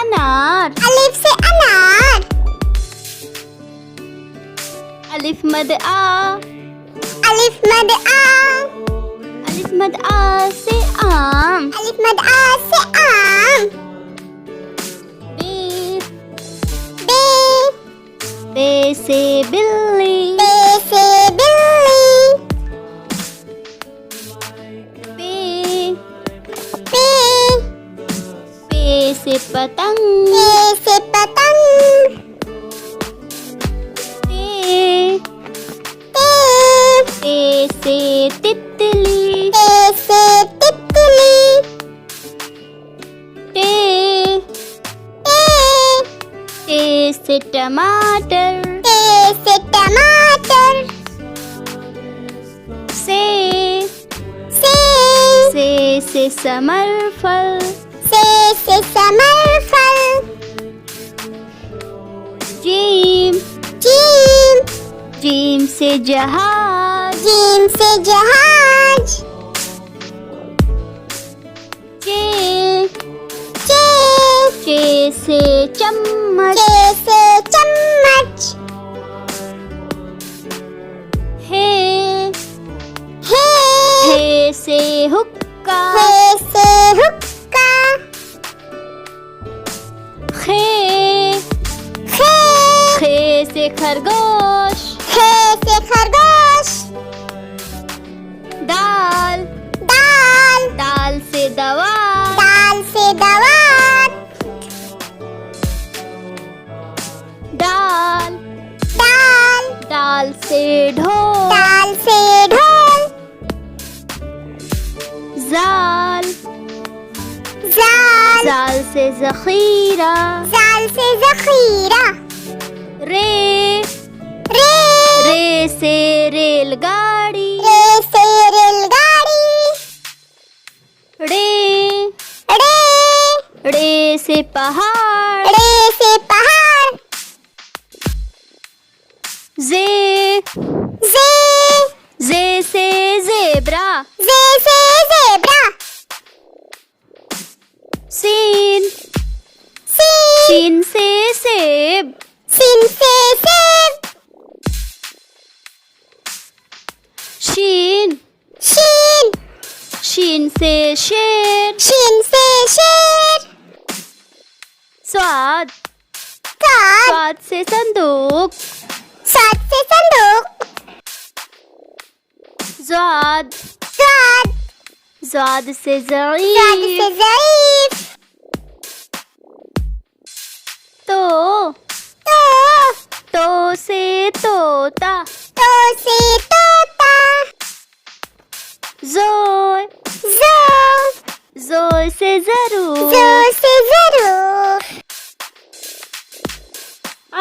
अनार, अलिफ से अनार, अलिफ मद आ, अलिफ मद आ, अलिफ मद आ से आम, अलिफ मद आ से आम, बे, बे, बे से बिल्ली, बे से बिल्ली, पे, पे, पे से पतंग, पे से पतंग, पे, पे, पे से तितली, पे से तितली, टे, पे, टे से टमाटर, पे से टमाटर, से से समरफल, से समरफल, जीम, जीम, जीम से जहाज, जीम से जहाज, चे, चे, चे से चम्मच, चे से चम्मच, हे, हे, हे से हुक्का, हे से हुक्का, खे, खे, खे से खरगोश, खे से खरगोश, दाल, दाल, दाल से दवा, दाल से दवात, दाल, दाल, दाल से ढोल, दाल से ढोल, जाल, जाल, जाल से जखीरा, जाल से जखीरा, रे, रे, रे से रेलगाड़ी, रे से रेलगाड़ी, रे, रे, रे से पहाड़, रे से पहाड़, जे, जे, जे से जेब्रा, जे से जेब्रा, सीन, सीन, सीन से सेब, सीन से सेब, शीन, शीन, शीन से शेर, शीन से शेर, स्वाद, सात, स्वाद से संदूक, सात से संदूक, ज़ाद, सात, ज़ाद से सात से ज़ईफ, ज़ईफ, तो, तो, तो से तोता, तो से तोता, ज़ोय, ज़ो, ज़ोय से ज़रूर, ज़ो से ज़रूर,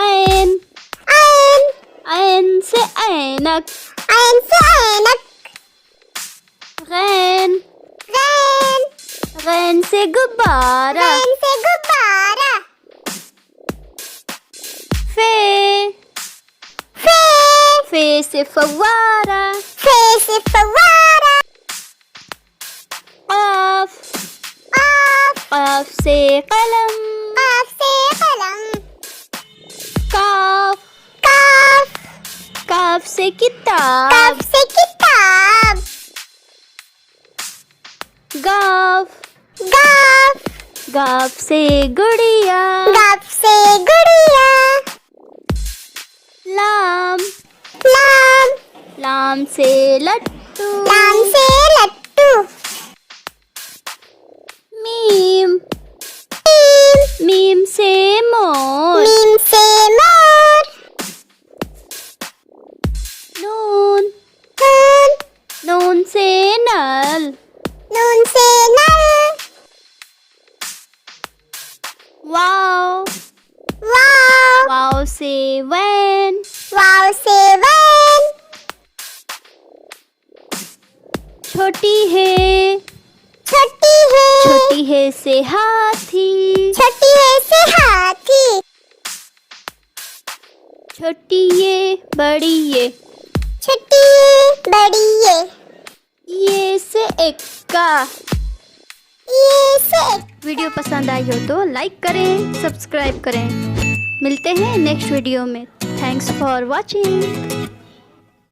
ऐन, ऐन, ऐन से ऐनक, ऐन से ऐनक, गैन, गैन, गैन से गुब्बारा, गैन से गुब्बारा, फे, फे, फे से फव्वारा, फे से फव्वारा, क़ाफ, क़ाफ, क़ाफ से कलम, क़ाफ से कलम, काफ, काफ, काफ से किताब, काफ से किताब, गाफ, गाफ, गाफ से गुड़िया, गाफ से गुड़िया, लाम, लाम, लाम से लट्टू, लाम से लट्टू, मीम, मीम, मीम से मोर, मीम से मोर, नून, नून, नून से नल, नून से नल, वाव, वाव, वाव से वैन, वाव से वैन, छोटी है, छोटी है, छोटी है से हाथी, छोटी है से हाथी, छोटी ये बड़ी ये, छोटी बड़ी ये से एक्का, ये से। वीडियो पसंद आई हो तो लाइक करें, सब्सक्राइब करें। मिलते हैं नेक्स्ट वीडियो में। Thanks for watching.